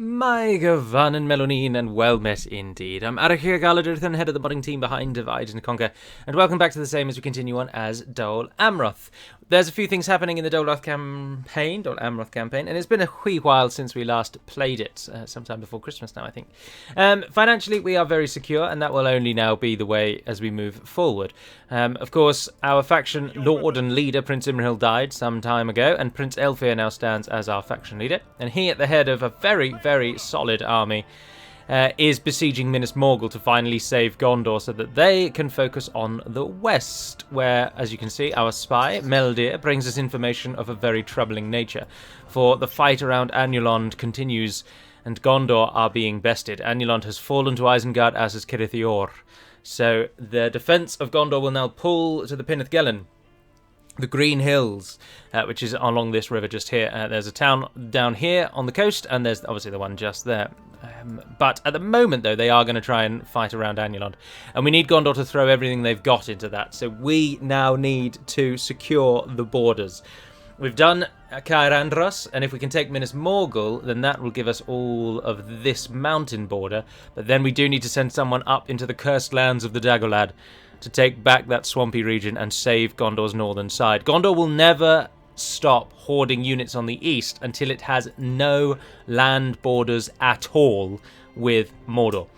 My Gavan and Melonine, and well met indeed. I'm Arachir Galadrian, head of the modding team behind Divide and Conquer, and welcome back to the same as we continue on as Dol Amroth. There's a few things happening in the Dol Amroth campaign, and it's been a wee while since we last played it, sometime before Christmas now, I think. Financially, we are very secure, and that will only now be the way as we move forward. Of course, our faction lord and leader, Prince Imrahil, died some time ago, and Prince Elfir now stands as our faction leader, and he, at the head of a very solid army, is besieging Minas Morgul to finally save Gondor so that they can focus on the west, where, as you can see, our spy, Meldir, brings us information of a very troubling nature. For the fight around Anulond continues, and Gondor are being bested. Anulond has fallen to Isengard, as has Kirithior. So the defence of Gondor will now pull to the Pinnith Gelen, the Green Hills, which is along this river just here. There's a town down here on the coast, and there's obviously the one just there. But at the moment, though, they are going to try and fight around Anulond. And we need Gondor to throw everything they've got into that. So we now need to secure the borders. We've done Caerandros, and if we can take Minas Morgul, then that will give us all of this mountain border. But then we do need to send someone up into the cursed lands of the Dagolad to take back that swampy region and save Gondor's northern side. Gondor will never stop hoarding units on the east until it has no land borders at all with Mordor.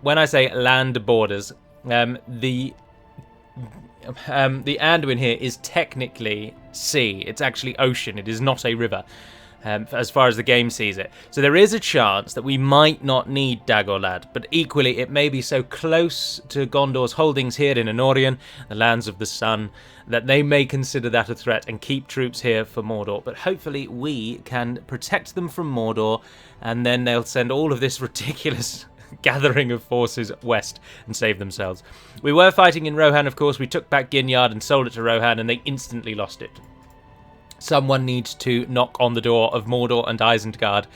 When I say land borders, the Anduin here is technically sea. It's actually ocean. It is not a river, as far as the game sees it. So there is a chance that we might not need Dagorlad, but equally it may be so close to Gondor's holdings here in Anorion, the lands of the sun, that they may consider that a threat and keep troops here for Mordor. But hopefully we can protect them from Mordor, and then they'll send all of this ridiculous gathering of forces west and save themselves. We were fighting in Rohan, of course. We took back Ginyard and sold it to Rohan, and they instantly lost it. Someone needs to knock on the door of Mordor and Isengard,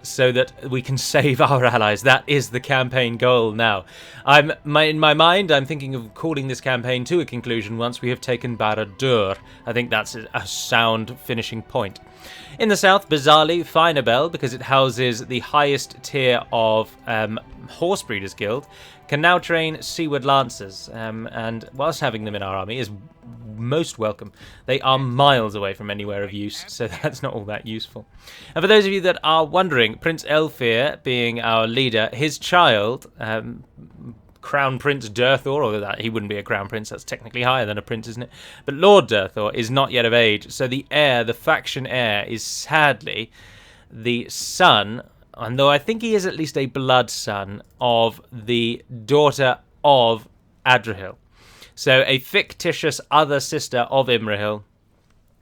so that we can save our allies. That is the campaign goal now. In my mind, I'm thinking of calling this campaign to a conclusion once we have taken Barad-dûr. I think that's a sound finishing point. In the south, bizarrely, Finabel, because it houses the highest tier of Horse Breeders Guild, can now train seaward lancers, and whilst having them in our army is most welcome. They are miles away from anywhere of use, so that's not all that useful. And for those of you that are wondering, Prince Elfir, being our leader, his child, Crown Prince Durthor, although that he wouldn't be a Crown Prince, that's technically higher than a Prince, isn't it? But Lord Durthor is not yet of age, so the heir, the faction heir, is sadly the son, and though I think he is at least a blood son, of the daughter of Adrian. So a fictitious other sister of Imrahil.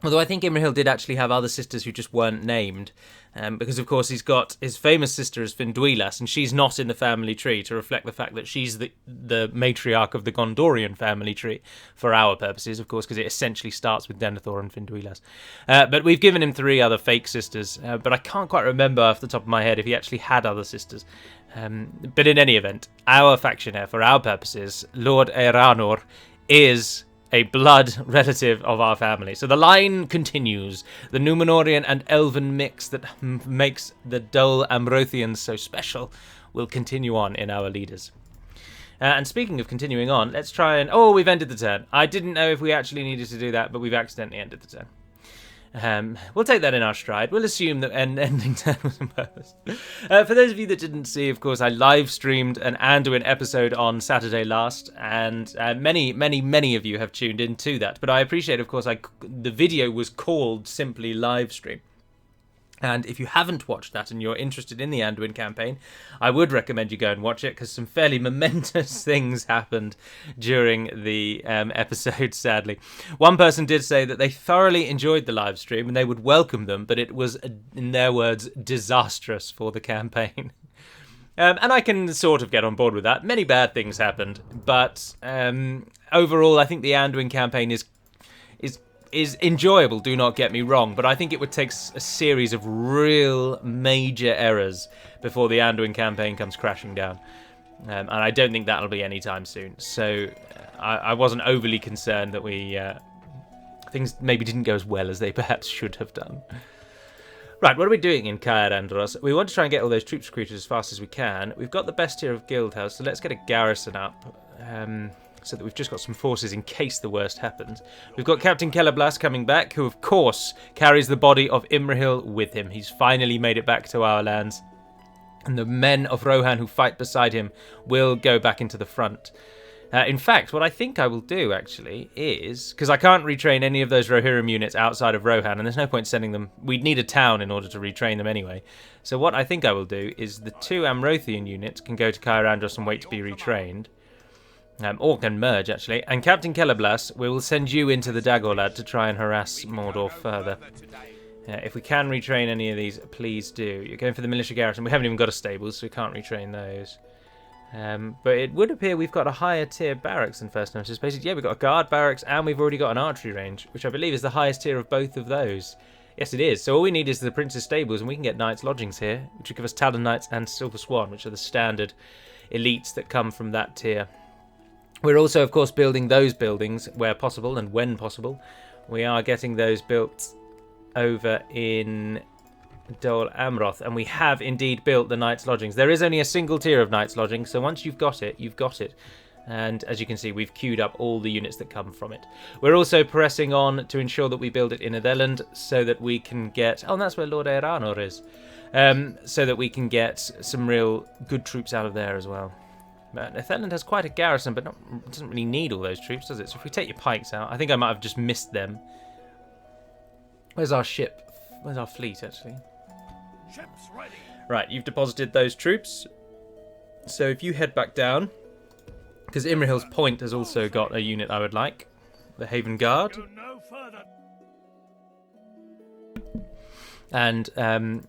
Although I think Imrahil did actually have other sisters who just weren't named. Because, of course, he's got his famous sister is Finduilas, and she's not in the family tree, to reflect the fact that she's the matriarch of the Gondorian family tree, for our purposes, of course, because it essentially starts with Denethor and Finduilas. But we've given him 3 other fake sisters, but I can't quite remember off the top of my head if he actually had other sisters. But in any event, our faction heir, for our purposes, Lord Eranor, is a blood relative of our family. So the line continues. The Númenorian and Elven mix that makes the Dol Amrothians so special will continue on in our leaders. And speaking of continuing on, let's try and... Oh, we've ended the turn. I didn't know if we actually needed to do that, but we've accidentally ended the turn. We'll take that in our stride. We'll assume that ending turn was on purpose. For those of you that didn't see, of course, I live streamed an Anduin episode on Saturday last, and many of you have tuned in to that. But I appreciate, of course, the video was called simply live stream. And if you haven't watched that and you're interested in the Anduin campaign, I would recommend you go and watch it, because some fairly momentous things happened during the episode, sadly. One person did say that they thoroughly enjoyed the live stream and they would welcome them, but it was, in their words, disastrous for the campaign. And I can sort of get on board with that. Many bad things happened, but overall, I think the Anduin campaign is enjoyable, do not get me wrong, but I think it would take a series of real major errors before the Anduin campaign comes crashing down. And I don't think that'll be anytime soon. So I wasn't overly concerned that things maybe didn't go as well as they perhaps should have done. Right, what are we doing in Caer Andros? We want to try and get all those troops recruited as fast as we can. We've got the best tier of guild house, so let's get a garrison up. So that we've just got some forces in case the worst happens. We've got Captain Kellerblas coming back, who of course carries the body of Imrahil with him. He's finally made it back to our lands. And the men of Rohan who fight beside him will go back into the front. In fact, what I think I will do, actually, is... because I can't retrain any of those Rohirrim units outside of Rohan, and there's no point sending them... we'd need a town in order to retrain them anyway. So what I think I will do is the 2 Amrothian units can go to Caer Andros and wait to be retrained. Or can merge, actually. And Captain Kellerblas, we will send you into the Dagorlad to try and harass Mordor further. If we can retrain any of these, please do. You're going for the militia garrison. We haven't even got a stables, so we can't retrain those. But it would appear we've got a higher tier barracks than first noticed. Basically, yeah, we've got a guard barracks and we've already got an archery range, which I believe is the highest tier of both of those. Yes, it is. So all we need is the Prince's Stables, and we can get Knights' Lodgings here, which will give us Talon Knights and Silver Swan, which are the standard elites that come from that tier. We're also, of course, building those buildings where possible and when possible. We are getting those built over in Dol Amroth, and we have indeed built the Knights' Lodgings. There is only a single tier of Knights' Lodgings, so once you've got it, you've got it. And as you can see, we've queued up all the units that come from it. We're also pressing on to ensure that we build it in Netherland so that we can get... oh, and that's where Lord Eranor is. So that we can get some real good troops out of there as well. Netherland has quite a garrison, but doesn't really need all those troops, does it? So if we take your pikes out, I think I might have just missed them. Where's our ship? Where's our fleet, actually? Ships ready. Right, you've deposited those troops. So if you head back down, because Imrahil's Point has also got a unit I would like, the Haven Guard. Go no further. And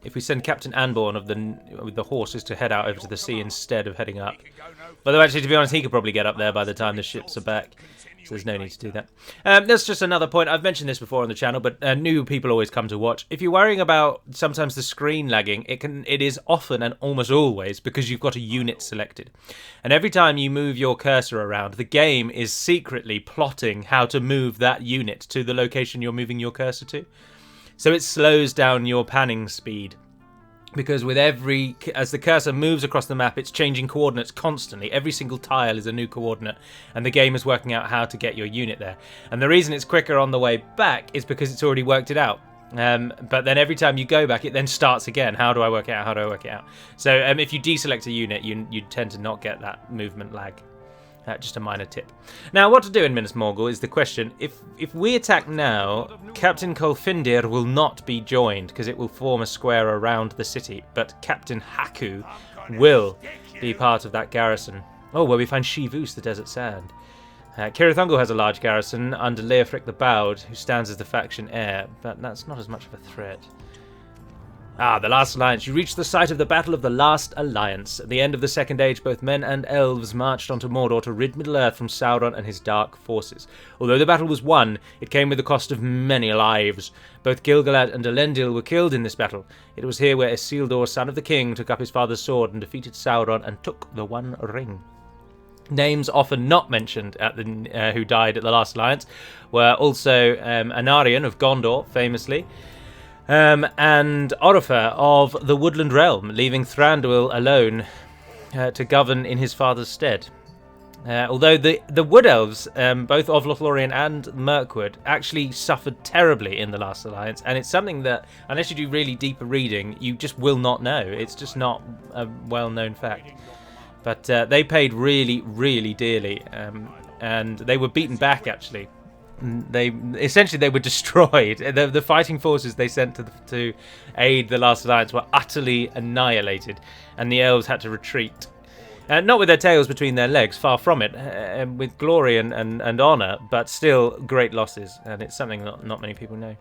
if we send Captain Anborn with the horses to head out over to the sea instead of heading up. Although actually, to be honest, he could probably get up there by the time the ships are back. So there's no need to do that. That's just another point. I've mentioned this before on the channel, but new people always come to watch. If you're worrying about sometimes the screen lagging, it is often and almost always because you've got a unit selected. And every time you move your cursor around, the game is secretly plotting how to move that unit to the location you're moving your cursor to. So it slows down your panning speed. Because as the cursor moves across the map, it's changing coordinates constantly. Every single tile is a new coordinate, and the game is working out how to get your unit there. And the reason it's quicker on the way back is because it's already worked it out. But then every time you go back, it then starts again. How do I work it out? How do I work it out? So if you deselect a unit, you tend to not get that movement lag. Just a minor tip. Now, what to do in Minas Morgul is the question. If we attack now, Captain Kolfindir will not be joined because it will form a square around the city. But Captain Haku will be part of that garrison. Oh, where we find Shivus, the desert sand. Cirithungul has a large garrison under Leofric the Bowed, who stands as the faction heir, but that's not as much of a threat. Ah, the Last Alliance. You reach the site of the Battle of the Last Alliance. At the end of the Second Age, both men and elves marched onto Mordor to rid Middle-earth from Sauron and his dark forces. Although the battle was won, it came with the cost of many lives. Both Gil-galad and Elendil were killed in this battle. It was here where Isildur, son of the king, took up his father's sword and defeated Sauron and took the One Ring. Names often not mentioned at the who died at the Last Alliance were also Anarion of Gondor, famously, and Orifer of the Woodland Realm, leaving Thranduil alone to govern in his father's stead. Although the Wood Elves, both of Lothlorien and Mirkwood, actually suffered terribly in the Last Alliance, and it's something that, unless you do really deeper reading, you just will not know. It's just not a well-known fact. But they paid really, really dearly, and they were beaten back, actually. They were destroyed. The fighting forces they sent to aid the Last Alliance were utterly annihilated, and the elves had to retreat. Not with their tails between their legs, far from it, with glory and honour, but still great losses, and it's something not many people know.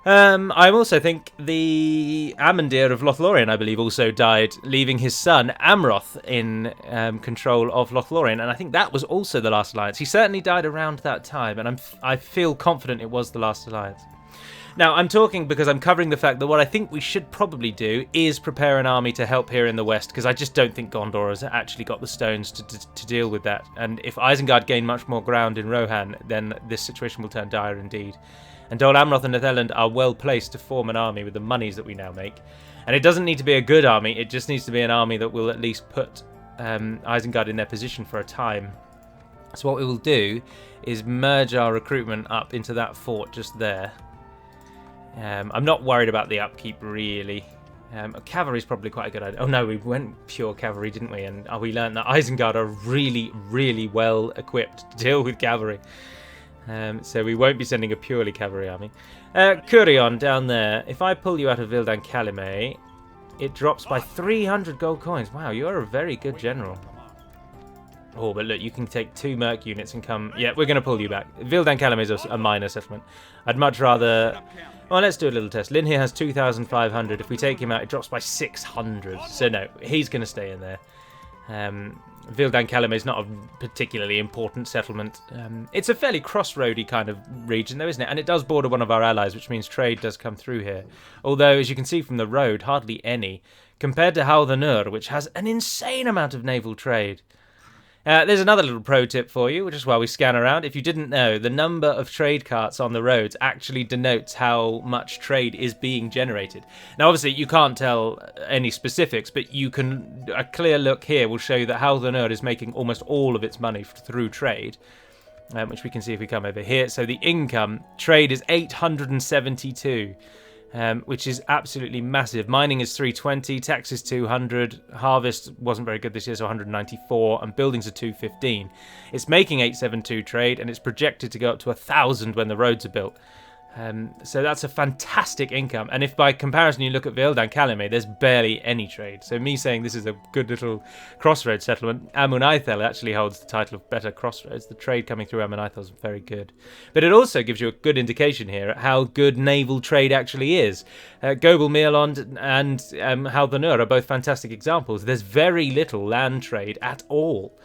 I also think the Amandir of Lothlorien, I believe, also died, leaving his son Amroth in control of Lothlorien, and I think that was also the Last Alliance. He certainly died around that time, and I feel confident it was the Last Alliance. Now, I'm talking because I'm covering the fact that what I think we should probably do is prepare an army to help here in the west, because I just don't think Gondor has actually got the stones to deal with that. And if Isengard gain much more ground in Rohan, then this situation will turn dire indeed. And Dol Amroth and Netherland are well placed to form an army with the monies that we now make. And it doesn't need to be a good army, it just needs to be an army that will at least put Isengard in their position for a time. So what we will do is merge our recruitment up into that fort just there. I'm not worried about the upkeep, really. Cavalry's probably quite a good idea. Oh no, we went pure cavalry, didn't we? And we learned that Isengard are really, really well equipped to deal with cavalry. So we won't be sending a purely cavalry army. Curion down there. If I pull you out of Vildan Calumet, it drops by 300 gold coins. Wow, you're a very good general. Oh, but look, you can take 2 merc units and come... Yeah, we're going to pull you back. Vildan Calumet is a minor settlement. I'd much rather... Well, let's do a little test. Lynn here has 2,500. If we take him out, it drops by 600. So no, he's going to stay in there. Vildan Calumet is not a particularly important settlement. It's a fairly crossroady kind of region, though, isn't it? And it does border one of our allies, which means trade does come through here. Although, as you can see from the road, hardly any. Compared to Haldernur, which has an insane amount of naval trade. There's another little pro tip for you, which is while we scan around. If you didn't know, the number of trade carts on the roads actually denotes how much trade is being generated. Now, obviously, you can't tell any specifics, but you can. A clear look here will show you that Haldernur is making almost all of its money through trade, which we can see if we come over here. So the income, trade is 872. Which is absolutely massive. Mining is 320, tax is 200, harvest wasn't very good this year, so 194, and buildings are 215. It's making 872 trade, and it's projected to go up to 1,000 when the roads are built. So that's a fantastic income. And if by comparison you look at Vildan Calumet, there's barely any trade. So me saying this is a good little crossroads settlement, Amun Ithel actually holds the title of better crossroads. The trade coming through Amun Ithel is very good. But it also gives you a good indication here at how good naval trade actually is. Gobel Mirlond and Haldernur are both fantastic examples. There's very little land trade at all.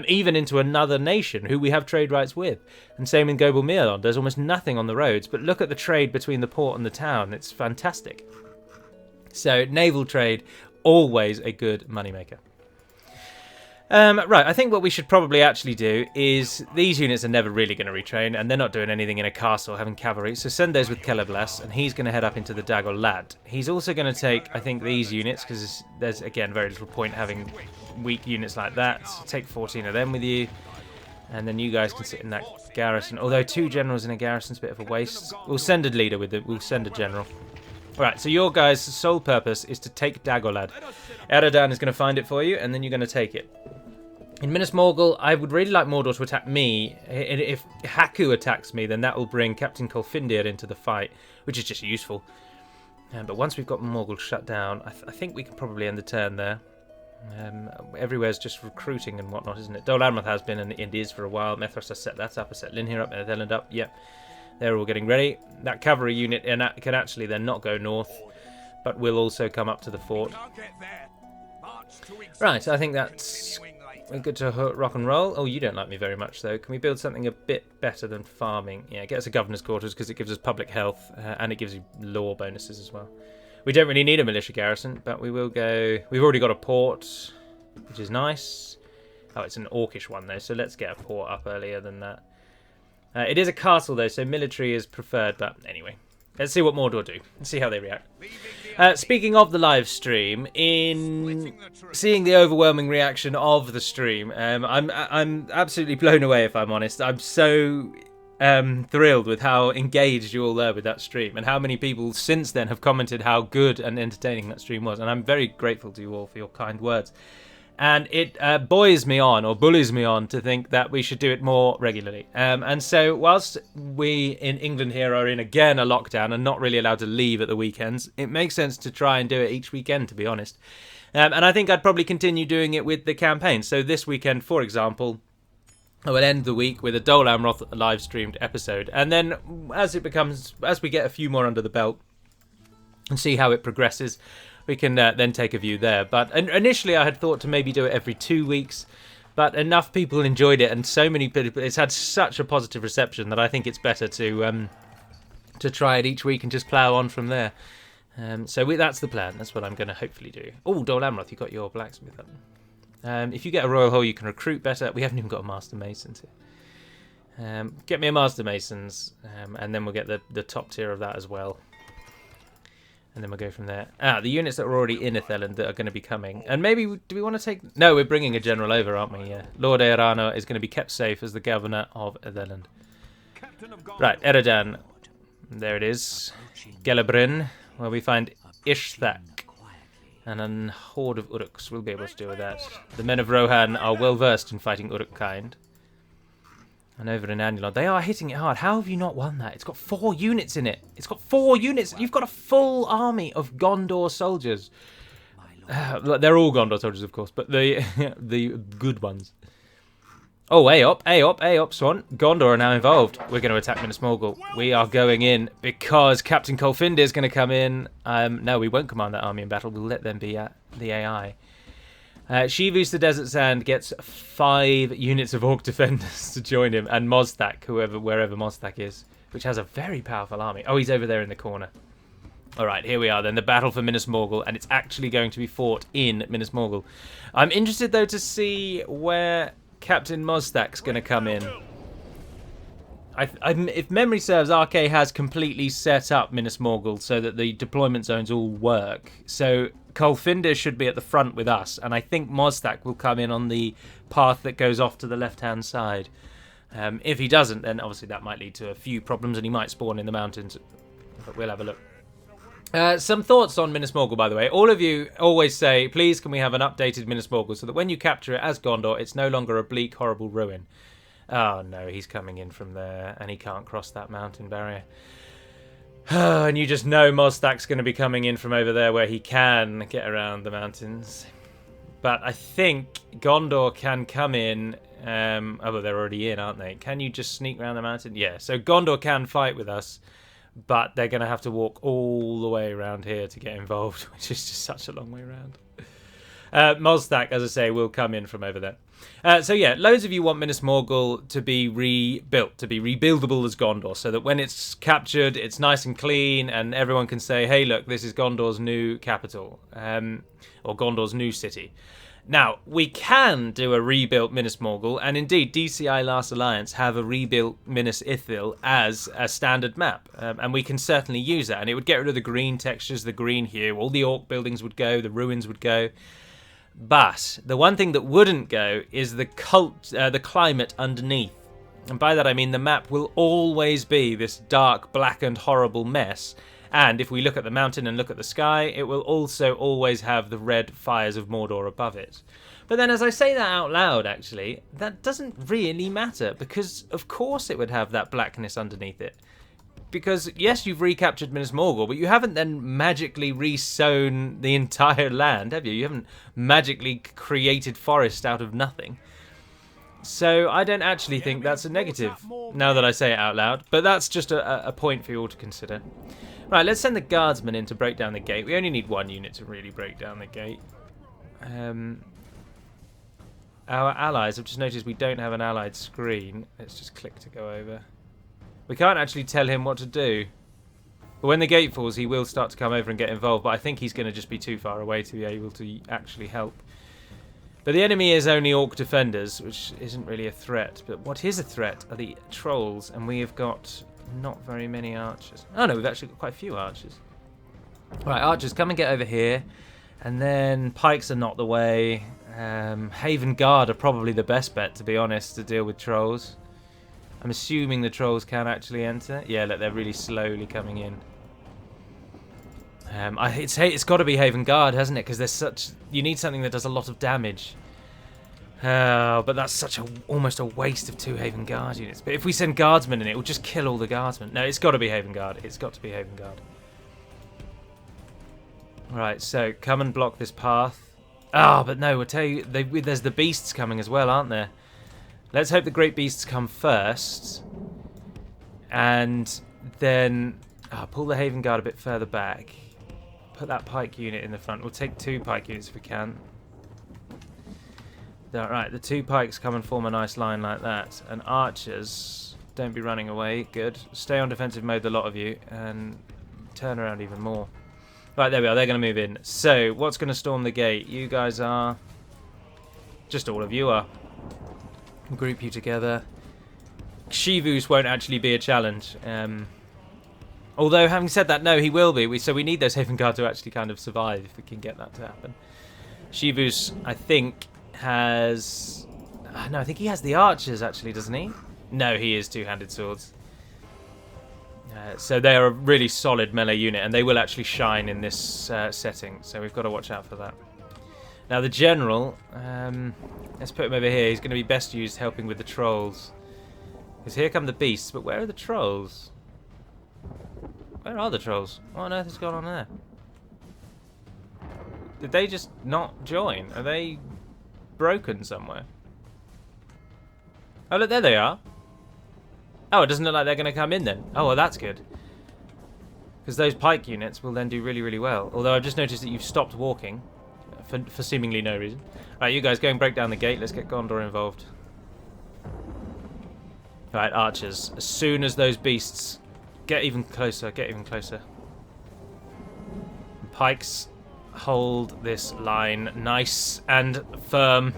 Even into another nation who we have trade rights with. And same in Gobel Mirlond, there's almost nothing on the roads, but look at the trade between the port and the town, it's fantastic. So naval trade, always a good moneymaker. Right, I think what we should probably actually do is, these units are never really going to retrain, and they're not doing anything in a castle having cavalry, so send those with Celeblas, and he's going to head up into the Dagor Lad. He's also going to take, I think, these units, because there's, again, very little point having weak units like that. So take 14 of them with you, and then you guys can sit in that garrison. Although 2 generals in a garrison's a bit of a waste. We'll send a leader with it, we'll send a general. Right, so your guys' sole purpose is to take Dagor Lad. Eradan is going to find it for you, and then you're going to take it. In Minas Morgul, I would really like Mordor to attack me. If Haku attacks me, then that will bring Captain Kolfindir into the fight, which is just useful. But once we've got Morgul shut down, I think we can probably end the turn there. Everywhere's just recruiting and whatnot, isn't it? Dol Amroth has been and it is for a while. Methras has set that up. I set Lynn here up, Netherland up. Yep, they're all getting ready. That cavalry unit can actually then not go north, but will also come up to the fort. Right, I think that's good to rock and roll. Oh, you don't like me very much, though. Can we build something a bit better than farming? Yeah, get us a governor's quarters because it gives us public health and it gives you law bonuses as well. We don't really need a militia garrison, but we will go... We've already got a port, which is nice. Oh, it's an orcish one, though, so let's get a port up earlier than that. It is a castle, though, so military is preferred, but anyway. Let's see what Mordor do. Let's see how they react. Speaking of the live stream, in seeing the overwhelming reaction of the stream, I'm absolutely blown away, if I'm honest. I'm so thrilled with how engaged you all were with that stream, and how many people since then have commented how good and entertaining that stream was. And I'm very grateful to you all for your kind words. And it bullies me on to think that we should do it more regularly. And so whilst we in England here are in, again, a lockdown and not really allowed to leave at the weekends, it makes sense to try and do it each weekend, to be honest. And I think I'd probably continue doing it with the campaign. So this weekend, for example, I will end the week with a Dol Amroth live streamed episode. And then as we get a few more under the belt and see how it progresses, we can then take a view there. But initially I had thought to maybe do it every 2 weeks, but enough people enjoyed it, and so many people, it's had such a positive reception that I think it's better to try it each week and just plough on from there. So that's the plan. That's what I'm going to hopefully do. Oh, Dol Amroth, you got your blacksmith up. If you get a royal hall, you can recruit better. We haven't even got a master mason. Get me a Master Masons, and then we'll get the top tier of that as well. And then we'll go from there. The units that are already in Itheland that are going to be coming. And maybe, do we want to take... No, we're bringing a general over, aren't we? Yeah. Lord Earano is going to be kept safe as the governor of Itheland. Right, Eredan. There it is. Gelebrin, where we find Ishthak. And a horde of Uruks. We'll be able to deal with that. The men of Rohan are well versed in fighting Uruk kind. And over in Anulon, they are hitting it hard. How have you not won that? It's got 4 units in it. It's got 4 units. You've got a full army of Gondor soldiers. They're all Gondor soldiers, of course, but the the good ones. Oh, Aop, Swan. Gondor are now involved. We're going to attack Minas Morgul. We are going in because Captain Kolfindir is going to come in. No, we won't command that army in battle. We'll let them be the AI. Shivus the Desert Sand gets 5 units of Orc defenders to join him, and Mosthak, wherever Mosthak is, which has a very powerful army. Oh, he's over there in the corner. All right, here we are then, the battle for Minas Morgul, and it's actually going to be fought in Minas Morgul. I'm interested though to see where Captain Mosthak's going to come in. If memory serves, RK has completely set up Minas Morgul so that the deployment zones all work. So Kolfindir should be at the front with us, and I think Mosthak will come in on the path that goes off to the left-hand side. If he doesn't, then obviously that might lead to a few problems, and he might spawn in the mountains. But we'll have a look. Some thoughts on Minas Morgul, by the way. All of you always say, please can we have an updated Minas Morgul so that when you capture it as Gondor, it's no longer a bleak, horrible ruin. Oh no, he's coming in from there, and he can't cross that mountain barrier. And you just know Mosthak's going to be coming in from over there where he can get around the mountains. But I think Gondor can come in... oh, well, they're already in, aren't they? Can you just sneak around the mountain? Yeah, so Gondor can fight with us, but they're going to have to walk all the way around here to get involved, which is just such a long way around. Mosthak, as I say, will come in from over there. So yeah, loads of you want Minas Morgul to be rebuilt, to be rebuildable as Gondor, so that when it's captured, it's nice and clean, and everyone can say, hey, look, this is Gondor's new capital, or Gondor's new city. Now, we can do a rebuilt Minas Morgul, and indeed, DCI Last Alliance have a rebuilt Minas Ithil as a standard map, and we can certainly use that, and it would get rid of the green textures, the green hue, all the orc buildings would go, the ruins would go. But the one thing that wouldn't go is the climate underneath. And by that I mean the map will always be this dark, black and horrible mess. And if we look at the mountain and look at the sky, it will also always have the red fires of Mordor above it. But then as I say that out loud, actually, that doesn't really matter, because of course it would have that blackness underneath it. Because, yes, you've recaptured Minas Morgul, but you haven't then magically re-sown the entire land, have you? You haven't magically created forest out of nothing. So I don't actually think that's a negative, now that I say it out loud. But that's just a point for you all to consider. Right, let's send the guardsmen in to break down the gate. We only need 1 unit to really break down the gate. Our allies, I've just noticed we don't have an allied screen. Let's just click to go over. We can't actually tell him what to do. But when the gate falls, he will start to come over and get involved, but I think he's going to just be too far away to be able to actually help. But the enemy is only orc defenders, which isn't really a threat. But what is a threat are the trolls, and we have got not very many archers. Oh no, we've actually got quite a few archers. Right, archers, come and get over here. And then pikes are not the way. Haven Guard are probably the best bet, to be honest, to deal with trolls. I'm assuming the trolls can actually enter. Yeah, look, they're really slowly coming in. It's got to be Haven Guard, hasn't it? Because you need something that does a lot of damage. But that's almost a waste of 2 Haven Guard units. But if we send guardsmen in, it will just kill all the guardsmen. No, it's got to be Haven Guard. It's got to be Haven Guard. Right, so come and block this path. But no, we'll tell you, there's the beasts coming as well, aren't there? Let's hope the great beasts come first. And then pull the Haven Guard a bit further back. Put that pike unit in the front. We'll take 2 pike units if we can. Alright, the 2 pikes come and form a nice line like that. And archers, don't be running away. Good. Stay on defensive mode, the lot of you. And turn around even more. Right, there we are. They're going to move in. So, what's going to storm the gate? You guys are... Just all of you are. Group you together. Shivus won't actually be a challenge. Although, having said that, no, he will be. So we need those Haven Guard to actually kind of survive if we can get that to happen. Shivus, I think, has... no, I think he has the archers, actually, doesn't he? No, he is two-handed swords. So they're a really solid melee unit, and they will actually shine in this setting. So we've got to watch out for that. Now, the general, let's put him over here. He's going to be best used helping with the trolls. Because here come the beasts, but where are the trolls? Where are the trolls? What on earth has gone on there? Did they just not join? Are they broken somewhere? Oh, look, there they are. Oh, it doesn't look like they're going to come in then. Oh, well, that's good. Because those pike units will then do really, really well. Although I've just noticed that you've stopped walking for seemingly no reason. Right, you guys go and break down the gate. Let's get Gondor involved. Right, archers. As soon as those beasts get even closer, get even closer. Pikes, hold this line nice and firm.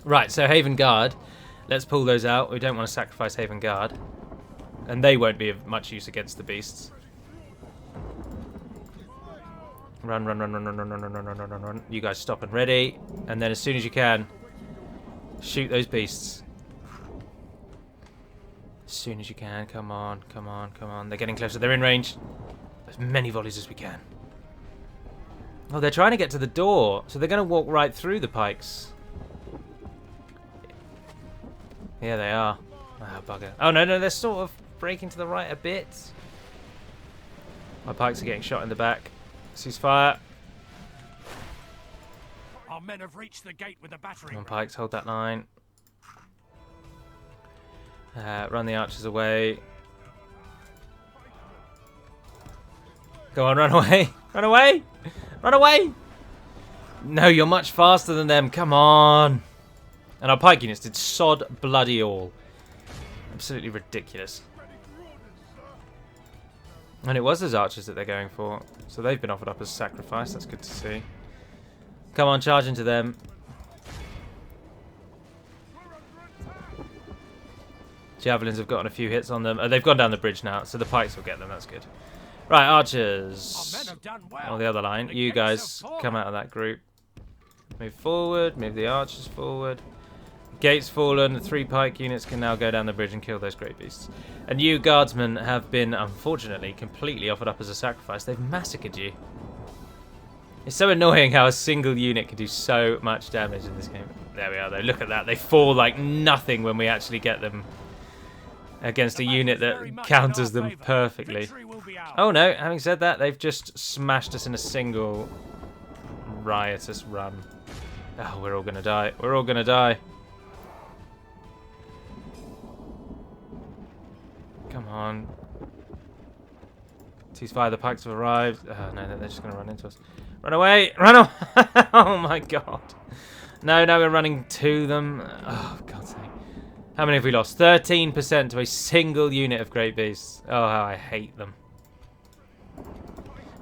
Right, so Haven Guard. Let's pull those out. We don't want to sacrifice Haven Guard. And they won't be of much use against the beasts. Run, run, run, run, run, run, run, run, run, run, run, run. You guys stop and ready. And then as soon as you can, shoot those beasts. As soon as you can. Come on, come on, come on. They're getting closer. They're in range. As many volleys as we can. Oh, they're trying to get to the door. So they're going to walk right through the pikes. Yeah, they are. Oh, bugger. Oh, no, no, they're sort of breaking to the right a bit. My pikes are getting shot in the back. Ceasefire. Our men have reached the gate with the battery. Come on, pikes, hold that line. Run the archers away. Go on, run away. Run away. Run away. No, you're much faster than them. Come on. And our pike units did sod bloody all. Absolutely ridiculous. And it was those archers that they're going for. So they've been offered up as sacrifice. That's good to see. Come on, charge into them. Javelins have gotten a few hits on them. Oh, they've gone down the bridge now, so the pikes will get them. That's good. Right, archers. On the other line. You guys come out of that group. Move forward. Move the archers forward. Gates fallen. 3 pike units can now go down the bridge and kill those great beasts. And you guardsmen have been, unfortunately, completely offered up as a sacrifice. They've massacred you. It's so annoying how a single unit can do so much damage in this game. There we are, though. Look at that. They fall like nothing when we actually get them against a unit that counters them perfectly. Oh no, having said that, they've just smashed us in a single riotous run. Oh, we're all going to die. We're all going to die. Come on. Ceasefire, the pikes have arrived. Oh no, they're just going to run into us. Run away! Run away! Oh my god. No, no, we're running to them. Oh, God's sake. How many have we lost? 13% to a single unit of great beasts. Oh, how I hate them.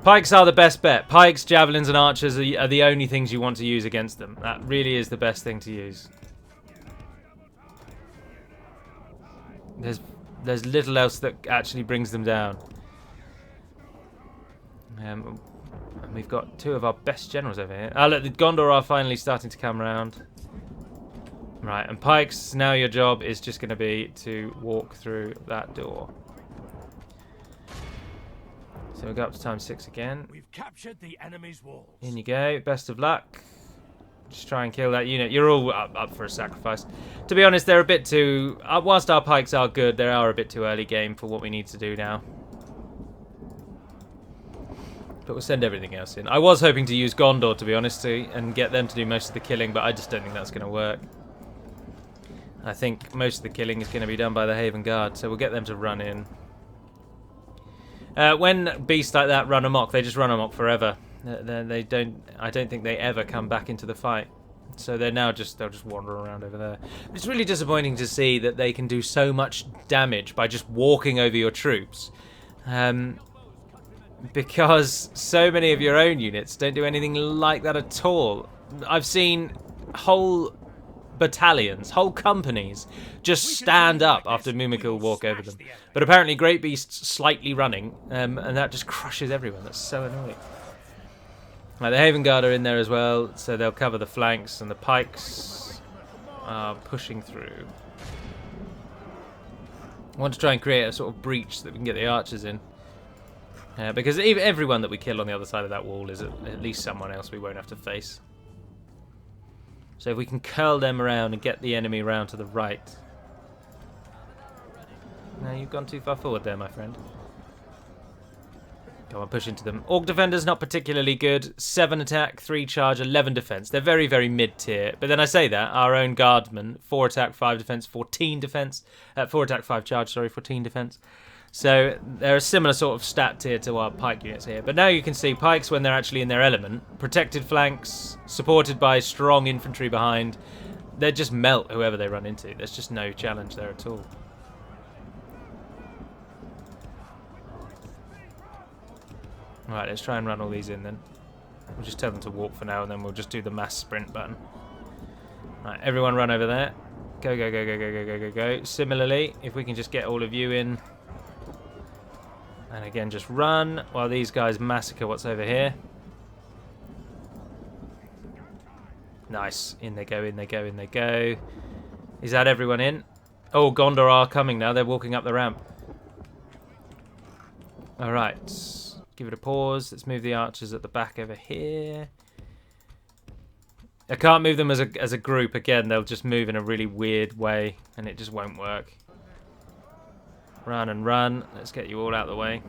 Pikes are the best bet. Pikes, javelins, and archers are the only things you want to use against them. That really is the best thing to use. There's little else that actually brings them down. And we've got 2 of our best generals over here. Ah, look, the Gondor are finally starting to come around. Right, and pikes, now your job is just going to be to walk through that door. So we'll go up to ×6 again. We've captured the enemy's walls. In you go. Best of luck. Just try and kill that unit. You're all up for a sacrifice. To be honest, they're a bit too... whilst our pikes are good, they are a bit too early game for what we need to do now. But we'll send everything else in. I was hoping to use Gondor, to be honest, and get them to do most of the killing, but I just don't think that's going to work. I think most of the killing is going to be done by the Haven Guard, so we'll get them to run in. When beasts like that run amok, they just run amok forever. They don't. I don't think they ever come back into the fight. So they'll just wander around over there. It's really disappointing to see that they can do so much damage by just walking over your troops, because so many of your own units don't do anything like that at all. I've seen whole battalions, whole companies, just stand up after Mimikul walk over them. But apparently Great Beast's slightly running, and that just crushes everyone. That's so annoying. Right, the Haven Guard are in there as well, so they'll cover the flanks, and the pikes are pushing through. I want to try and create a sort of breach so that we can get the archers in. Because everyone that we kill on the other side of that wall is at least someone else we won't have to face. So if we can curl them around and get the enemy around to the right. No, you've gone too far forward there, my friend. Go on, push into them. Orc Defender's not particularly good. 7 attack, 3 charge, 11 defense. They're very, very mid-tier. But then I say that, our own Guardsmen, 4 attack, 5 defense, 14 defense. 4 attack, 5 charge, sorry, 14 defense. So they're a similar sort of stat tier to our pike units here. But now you can see pikes when they're actually in their element. Protected flanks, supported by strong infantry behind. They just melt whoever they run into. There's just no challenge there at all. Alright, let's try and run all these in then. We'll just tell them to walk for now and then we'll just do the mass sprint button. Right, everyone run over there. Go, go, go, go, go, go, go, go, go. Similarly, if we can just get all of you in. And again, just run while these guys massacre what's over here. Nice. In they go, in they go, in they go. Is that everyone in? Oh, Gondor are coming now. They're walking up the ramp. Alright. Give it a pause. Let's move the archers at the back over here. I can't move them as a group. Again, they'll just move in a really weird way, and it just won't work. Run and run. Let's get you all out of the way.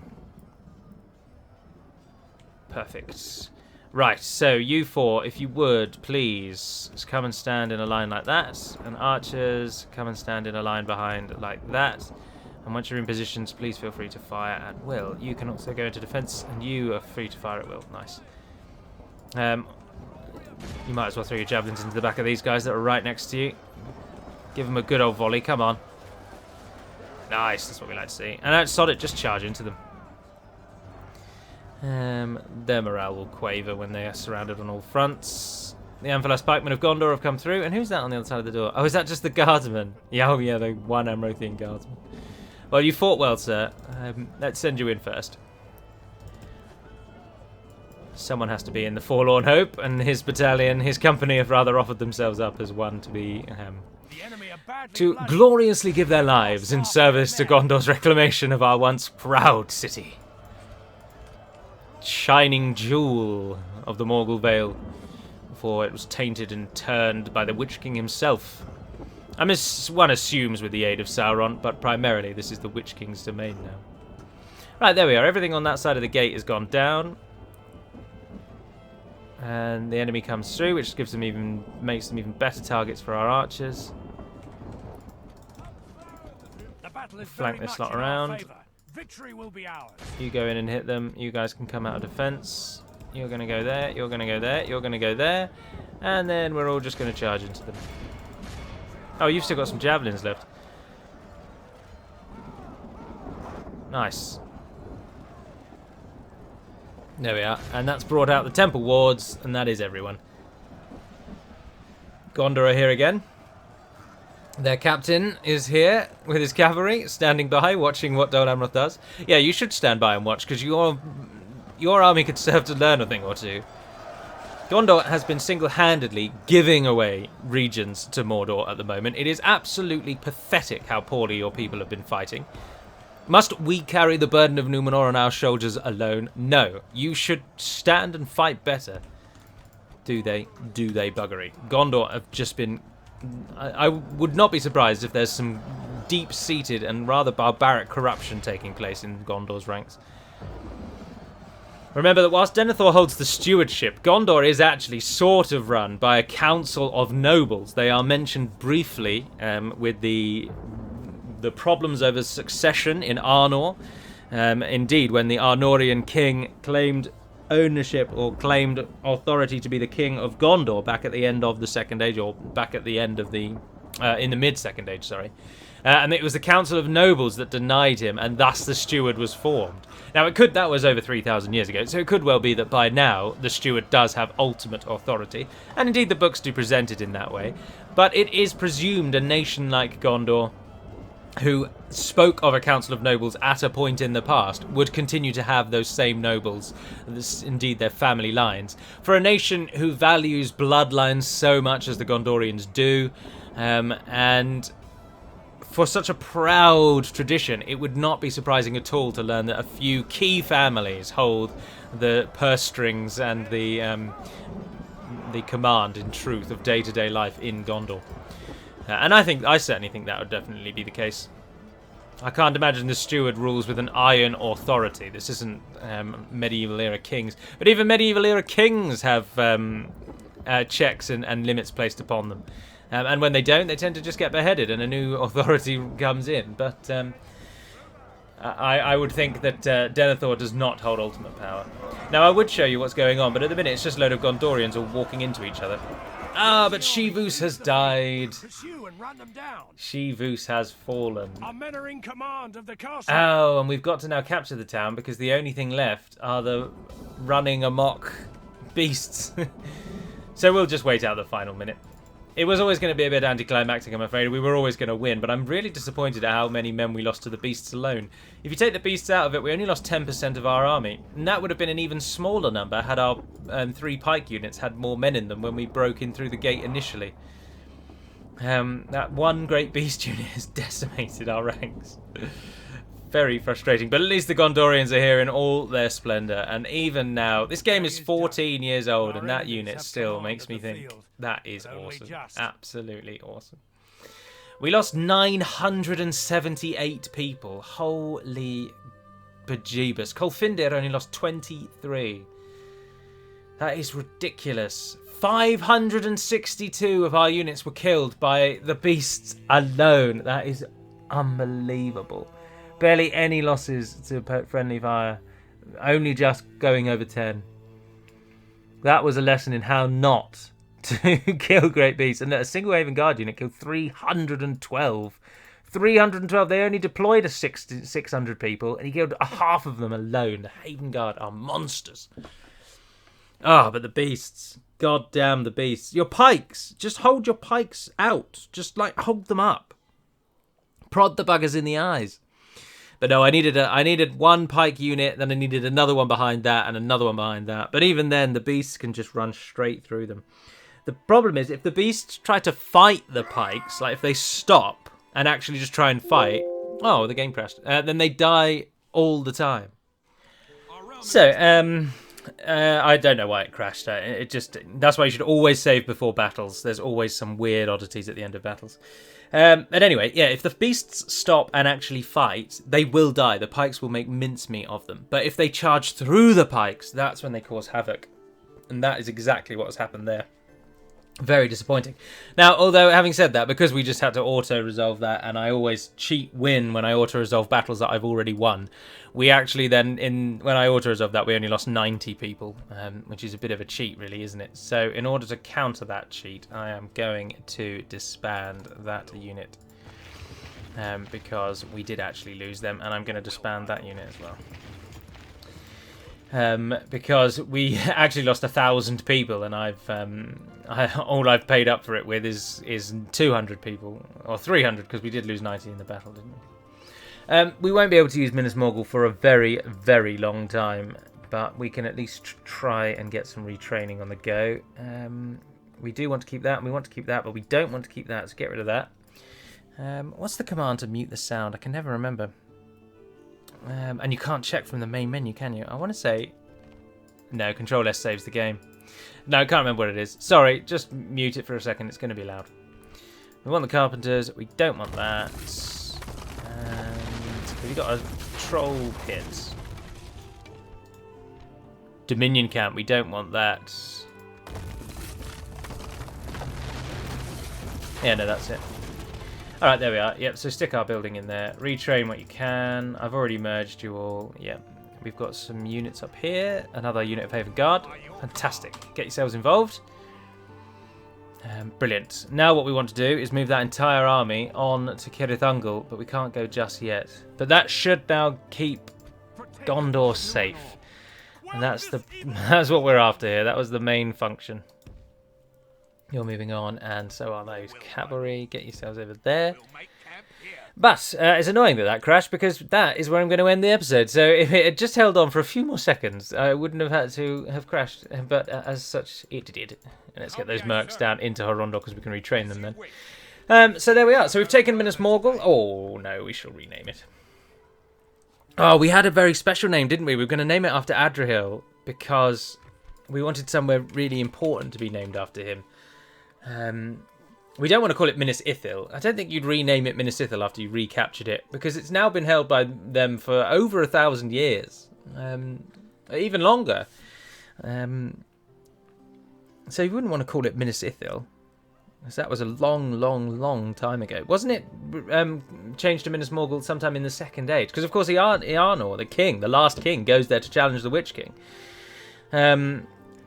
Perfect. Right, so you four, if you would, please, just come and stand in a line like that. And archers, come and stand in a line behind like that. And once you're in positions, please feel free to fire at will. You can also go into defense, and you are free to fire at will. Nice. You might as well throw your javelins into the back of these guys that are right next to you. Give them a good old volley. Come on. Nice. That's what we like to see. And outside it, just charge into them. Their morale will quaver when they are surrounded on all fronts. The Amphalas pikemen of Gondor have come through. And who's that on the other side of the door? Oh, is that just the guardsman? Yeah, oh yeah, the one Amrothian guardsman. Well, you fought well, sir. Let's send you in first. Someone has to be in the Forlorn Hope, and his battalion, his company have rather offered themselves up as one to be... to gloriously give their lives in service to Gondor's reclamation of our once proud city. Shining jewel of the Morgul Vale, before it was tainted and turned by the Witch King himself. One assumes with the aid of Sauron, but primarily this is the Witch King's domain now. Right, there we are. Everything on that side of the gate has gone down. And the enemy comes through, which gives them makes them even better targets for our archers. Flank this lot around. Victory will be ours. You go in and hit them. You guys can come out of defense. You're going to go there. You're going to go there. You're going to go there. And then we're all just going to charge into them. Oh, you've still got some javelins left. Nice. There we are. And that's brought out the temple wards, and that is everyone. Gondor are here again. Their captain is here with his cavalry, standing by, watching what Dol Amroth does. Yeah, you should stand by and watch, because your army could serve to learn a thing or two. Gondor has been single-handedly giving away regions to Mordor at the moment. It is absolutely pathetic how poorly your people have been fighting. Must we carry the burden of Numenor on our shoulders alone? No. You should stand and fight better. Do they? Do they, buggery? Gondor have just been... I would not be surprised if there's some deep-seated and rather barbaric corruption taking place in Gondor's ranks. Remember that whilst Denethor holds the stewardship, Gondor is actually sort of run by a council of nobles. They are mentioned briefly with the problems over succession in Arnor. Indeed, when the Arnorian king claimed ownership or claimed authority to be the king of Gondor back at the end of the Second Age, or back at the end of the in the mid-Second Age, sorry. And it was the Council of Nobles that denied him, and thus the Steward was formed. Now, that was over 3,000 years ago, so it could well be that by now the Steward does have ultimate authority, and indeed the books do present it in that way. But it is presumed a nation like Gondor, who spoke of a Council of Nobles at a point in the past, would continue to have those same nobles, indeed their family lines. For a nation who values bloodlines so much as the Gondorians do, and for such a proud tradition, it would not be surprising at all to learn that a few key families hold the purse strings and the command, in truth, of day-to-day life in Gondor. And I certainly think that would definitely be the case. I can't imagine the Steward rules with an iron authority. This isn't medieval-era kings. But even medieval-era kings have checks and limits placed upon them. And when they don't, they tend to just get beheaded and a new authority comes in. But I would think that Denethor does not hold ultimate power. Now, I would show you what's going on, but at the minute it's just a load of Gondorians all walking into each other. Ah, but Shivus has died. Pursue and run them down. Shivus has fallen. Our men are in command of the castle. Oh, and we've got to now capture the town because the only thing left are the running amok beasts. So we'll just wait out the final minute. It was always going to be a bit anticlimactic, I'm afraid. We were always going to win, but I'm really disappointed at how many men we lost to the beasts alone. If you take the beasts out of it, we only lost 10% of our army. And that would have been an even smaller number had our 3 pike units had more men in them when we broke in through the gate initially. That one great beast unit has decimated our ranks. Very frustrating, but at least the Gondorians are here in all their splendour, and even now, this game is 14 years old, and that unit still makes me think, that is awesome. Absolutely awesome. We lost 978 people. Holy bejeebus. Kolfindir only lost 23. That is ridiculous. 562 of our units were killed by the beasts alone. That is unbelievable. Barely any losses to friendly fire. Only just going over 10. That was a lesson in how not to kill great beasts. And a single Haven Guard unit killed 312. 312. They only deployed 600 people, and he killed a half of them alone. The Haven Guard are monsters. Ah, but the beasts. God damn the beasts. Your pikes. Just hold your pikes out. Just, hold them up. Prod the buggers in the eyes. But no, I needed one pike unit, then I needed another one behind that, and another one behind that. But even then, the beasts can just run straight through them. The problem is, if the beasts try to fight the pikes, if they stop and actually just try and fight, oh, the game crashed, then they die all the time. So, I don't know why it crashed. That's why you should always save before battles. There's always some weird oddities at the end of battles. But anyway, yeah, if the beasts stop and actually fight, they will die. The pikes will make mincemeat of them. But if they charge through the pikes, that's when they cause havoc. And that is exactly what has happened there. Very disappointing. Now, although having said that, because we just had to auto-resolve that, and I always cheat win when I auto-resolve battles that I've already won, we actually then, when I auto-resolved that, we only lost 90 people, which is a bit of a cheat, really, isn't it? So in order to counter that cheat, I am going to disband that unit, because we did actually lose them, and I'm going to disband that unit as well. Because we actually lost 1,000 people, and all I've paid up for it with is 200 people, or 300, because we did lose 90 in the battle, didn't we? We won't be able to use Minas Morgul for a very, very long time, but we can at least try and get some retraining on the go. We do want to keep that, and we want to keep that, but we don't want to keep that, so get rid of that. What's the command to mute the sound? I can never remember. And you can't check from the main menu, can you? I want to say... No, Control S saves the game. No, I can't remember what it is. Sorry, just mute it for a second. It's going to be loud. We want the Carpenters. We don't want that. And we've got a Troll Pit. Dominion Camp. We don't want that. Yeah, no, that's it. Alright, there we are. Yep, so stick our building in there. Retrain what you can. I've already merged you all. Yep. We've got some units up here. Another unit of Haven Guard. Fantastic. Get yourselves involved. Brilliant. Now what we want to do is move that entire army on to Cirith, but we can't go just yet. But that should now keep Gondor safe. And that's what we're after here. That was the main function. You're moving on, and so are those cavalry. Get yourselves over there. But it's annoying that crashed, because that is where I'm going to end the episode. So if it had just held on for a few more seconds, I wouldn't have had to have crashed. But as such, it did. And let's get those mercs down into Horondor, because we can retrain them then. So there we are. So we've taken Minas Morgul. Oh, no, we shall rename it. Oh, we had a very special name, didn't we? We were going to name it after Adrian, because we wanted somewhere really important to be named after him. We don't want to call it Minas Ithil. I don't think you'd rename it Minas Ithil after you recaptured it, because it's now been held by them for over 1,000 years, even longer. So you wouldn't want to call it Minas Ithil, because that was a long, long, long time ago. Wasn't it changed to Minas Morgul sometime in the Second Age? Because of course Iarnor, the king, the last king, goes there to challenge the Witch King.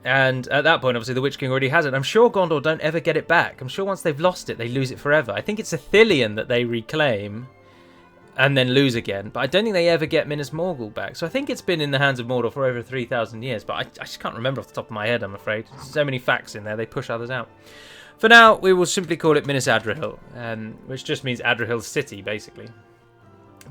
And at that point, obviously, the Witch King already has it. I'm sure Gondor don't ever get it back. I'm sure once they've lost it, they lose it forever. I think it's Ithilien that they reclaim and then lose again. But I don't think they ever get Minas Morgul back. So I think it's been in the hands of Mordor for over 3,000 years. But I just can't remember off the top of my head, I'm afraid. There's so many facts in there, they push others out. For now, we will simply call it Minas Adrihil, which just means Adrihil City, basically.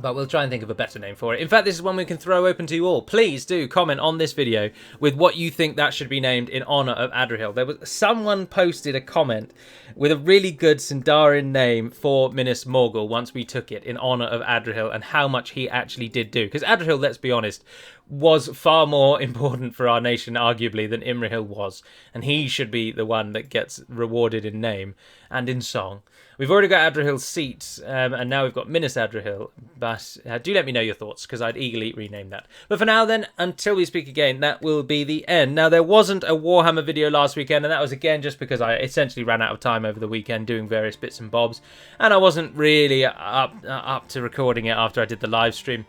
But we'll try and think of a better name for it. In fact, this is one we can throw open to you all. Please do comment on this video with what you think that should be named in honour of Adrihil. There was someone posted a comment with a really good Sindarin name for Minas Morgul once we took it in honour of Adrihil and how much he actually did do. Because Adrihil, let's be honest, was far more important for our nation, arguably, than Imrahil was. And he should be the one that gets rewarded in name and in song. We've already got Adrihil's seat, and now we've got Minas Adrihil, but do let me know your thoughts, because I'd eagerly rename that. But for now then, until we speak again, that will be the end. Now, there wasn't a Warhammer video last weekend, and that was again just because I essentially ran out of time over the weekend doing various bits and bobs, and I wasn't really up to recording it after I did the live stream.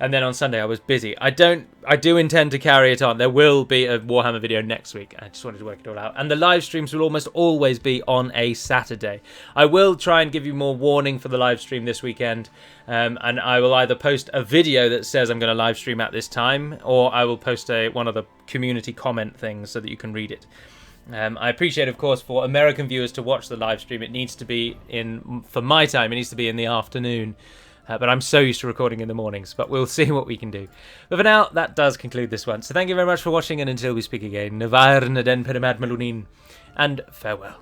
And then on Sunday I was busy. I do intend to carry it on. There will be a Warhammer video next week. I just wanted to work it all out. And the live streams will almost always be on a Saturday. I will try and give you more warning for the live stream this weekend. And I will either post a video that says I'm going to live stream at this time, or I will post one of the community comment things so that you can read it. I appreciate, of course, for American viewers to watch the live stream. It needs to be for my time, it needs to be in the afternoon. But I'm so used to recording in the mornings, but we'll see what we can do. But for now, that does conclude this one. So thank you very much for watching, and until we speak again, Navar Naden Perimad Malunin, and farewell.